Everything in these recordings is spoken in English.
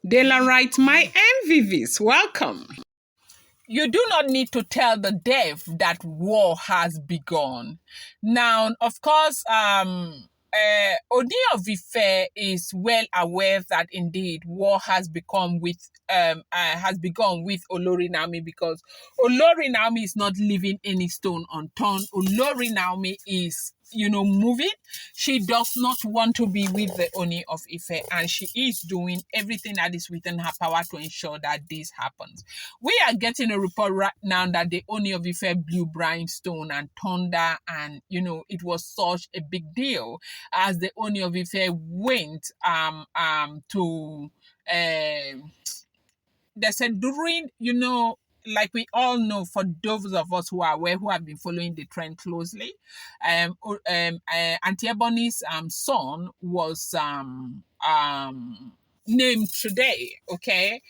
Daylight, my MVVs, welcome. You do not need to tell the deaf that war has begun. Now, of course, Ooni of Ife is well aware that indeed war has begun with Olori Naomi, because Olori Naomi is not leaving any stone unturned. Olori Naomi is moving. She does not want to be with the Ooni of Ife, and she is doing everything that is within her power to ensure that this happens. We are getting a report right now that the Ooni of Ife blew brimstone and thunder, and it was such a big deal as the Ooni of Ife went to they said during like we all know, for those of us who are aware, who have been following the trend closely, Auntie Ebony's son was named today. Okay,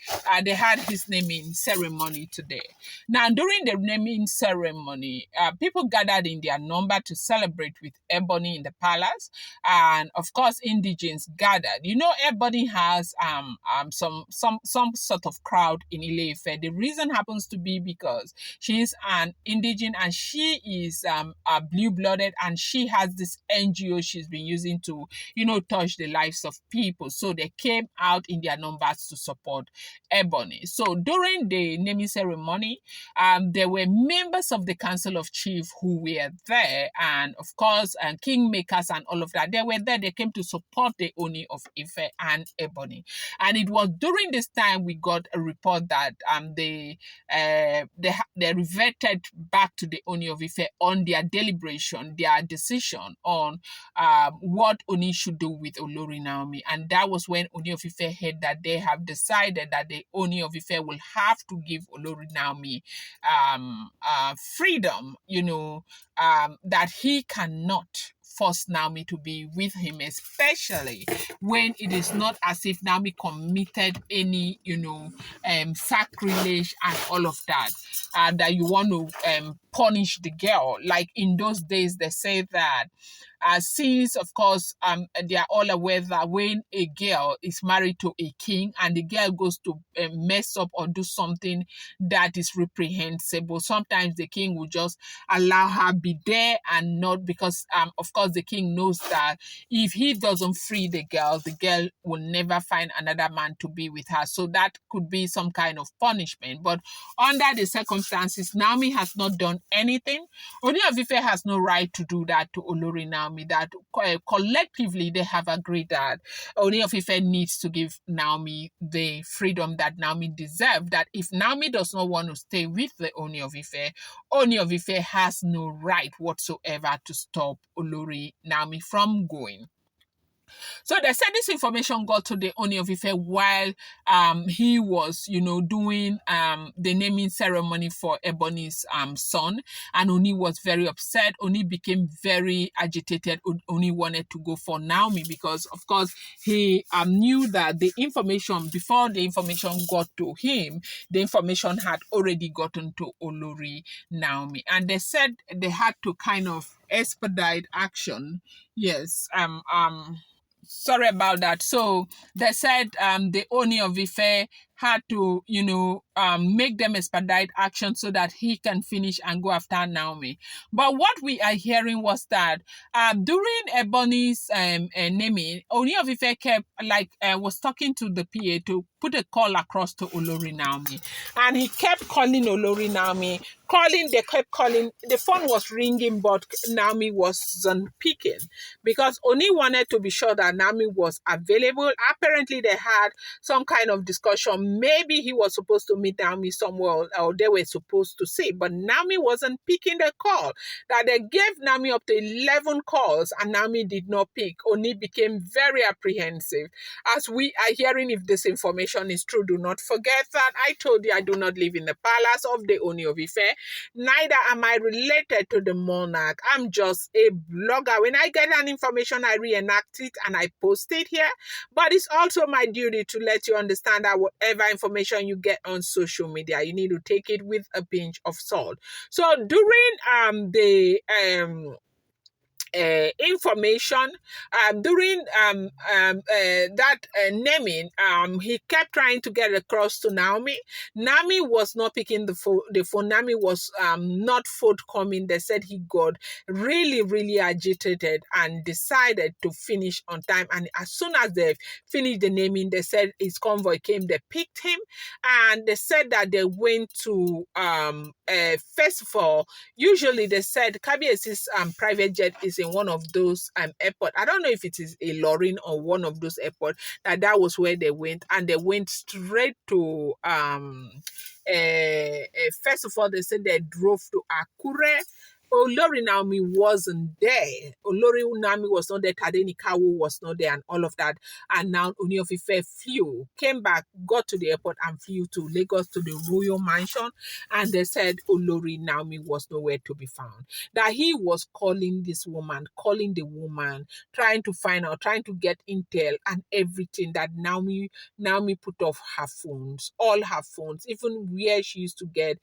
they had his naming ceremony today. Now, during the naming ceremony, people gathered in their number to celebrate with Ebony in the palace, and of course, indigents gathered. Ebony has some sort of crowd in Ile-Ife. The reason happens to be because she is an indigent and she is blue-blooded, and she has this NGO she's been using to touch the lives of people. So they came out in their numbers to support Ebony. So during the naming ceremony, there were members of the Council of Chiefs who were there, and of course, kingmakers and all of that. They were there. They came to support the Ooni of Ife and Ebony. And it was during this time we got a report that they reverted back to the Ooni of Ife on their deliberation, their decision on what Ooni should do with Olori Naomi. And that was when Ooni of Ife heard that they have decided that the Ooni of Ife will have to give Olori Naomi freedom, that he cannot force Naomi to be with him, especially when it is not as if Naomi committed any, sacrilege and all of that, that you want to punish the girl. Like in those days, they say that since, of course, they are all aware that when a girl is married to a king and the girl goes to mess up or do something that is reprehensible, sometimes the king will just allow her be there, and not because, of course, the king knows that if he doesn't free the girl will never find another man to be with her. So that could be some kind of punishment. But under the circumstances, Naomi has not done anything. Ooni of Ife has no right to do that to Olori Naomi. That collectively they have agreed that Ooni of Ife needs to give Naomi the freedom that Naomi deserves. That if Naomi does not want to stay with the Ooni of Ife has no right whatsoever to stop Olori Naomi from going. So they said this information got to the Ooni of Ife while he was, doing the naming ceremony for Ebony's son, and Ooni was very upset. Ooni became very agitated. Ooni wanted to go for Naomi because, of course, he knew that the information, before the information got to him, the information had already gotten to Olori Naomi, and they said they had to kind of expedite action. Yes, sorry about that. So they said the Ooni of Ife had to, make them expedite action so that he can finish and go after Naomi. But what we are hearing was that during Ebony's naming, Ooni of Ife kept was talking to the PA to put a call across to Olori Naomi, and he kept calling Olori Naomi. They kept calling. The phone was ringing, but Naomi wasn't picking because Ooni wanted to be sure that Naomi was available. Apparently, they had some kind of discussion. Maybe he was supposed to meet Naomi somewhere, or they were supposed to see, but Naomi wasn't picking the call. That they gave Naomi up to 11 calls, and Naomi did not pick. Ooni became very apprehensive. As we are hearing, if this information is true, do not forget that I told you I do not live in the palace of the Ooni of Ife. Neither am I related to the monarch. I'm just a blogger. When I get an information, I reenact it and I post it here. But it's also my duty to let you understand that whatever information you get on social media, you need to take it with a pinch of salt. So during the information during that naming. He kept trying to get across to Naomi. Naomi was not picking the phone. Naomi was not forthcoming. They said he got really, really agitated and decided to finish on time. And as soon as they finished the naming, they said his convoy came. They picked him, and they said that they went to first of all, usually they said Kabiesi's private jet is in one of those airport. I don't know if it is a Lorin or one of those airports. That was where they went, and they went straight to first of all, they said they drove to Akure. Olori Naomi wasn't there. Olori Naomi was not there. Tade Nikawo was not there, and all of that. And now Ooni of Ife flew, came back, got to the airport, and flew to Lagos to the royal mansion. And they said Olori Naomi was nowhere to be found. That he was calling this woman, calling the woman, trying to find out, trying to get intel and everything. That Naomi put off her phones, all her phones, even where she used to get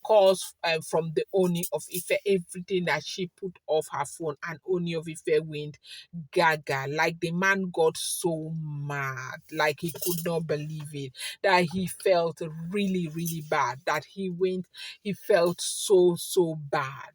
calls from the Ooni of Ife, everything that she put off her phone. And Ooni of Ife went gaga. Like the man got so mad, like he could not believe it, that he felt really, really bad, that he felt so bad.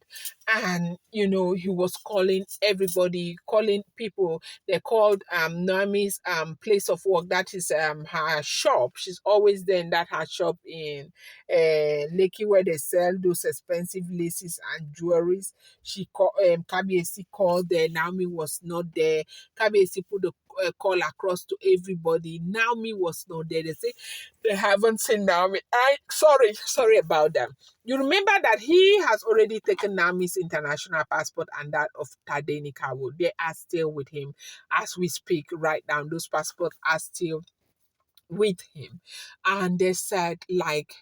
And he was calling everybody, calling people. They called Naomi's place of work, that is her shop. She's always there in that her shop in Lekki, where they sell those expensive laces and jewelries. She called Kabiesi called there. Naomi was not there. Kabiesi put a call across to everybody. Naomi was not there. They say they haven't seen Naomi. Sorry about that. You remember that he has already taken Naomi's international passport and that of Tade Nikawo. They are still with him as we speak right now. Those passports are still with him. And they said, like,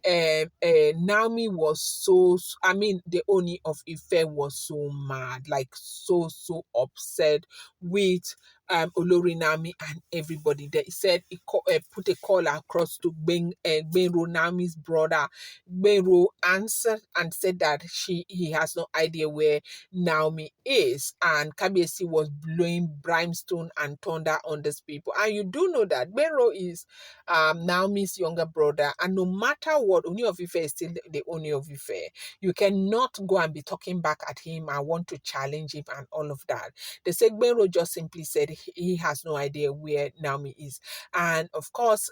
Naomi was the Ooni of Ife was so mad, like so upset with Olori Naomi and everybody. They said he put a call across to Benro, Naomi's brother. Benro answered and said that he has no idea where Naomi is, and Kabiesi was blowing brimstone and thunder on these people. And you do know that Benro is Naomi's younger brother, and no matter what, Ooni of Ife is still the Ooni of Ife. You cannot go and be talking back at him and want to challenge him and all of that. The Segbero just simply said he has no idea where Naomi is. And of course,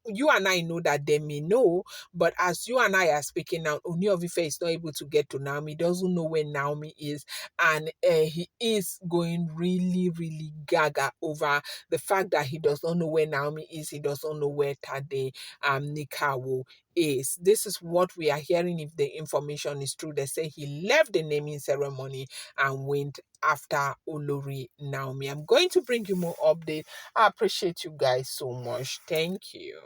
you and I know that they may know, but as you and I are speaking now, Ooni of Ife is not able to get to Naomi, doesn't know where Naomi is, and he is going really, really gaga over the fact that he does not know where Naomi is, he does not know where Tade Nikawo is. This is what we are hearing. If the information is true, they say he left the naming ceremony and went after Olori Naomi. I'm going to bring you more update. I appreciate you guys so much. Thank you.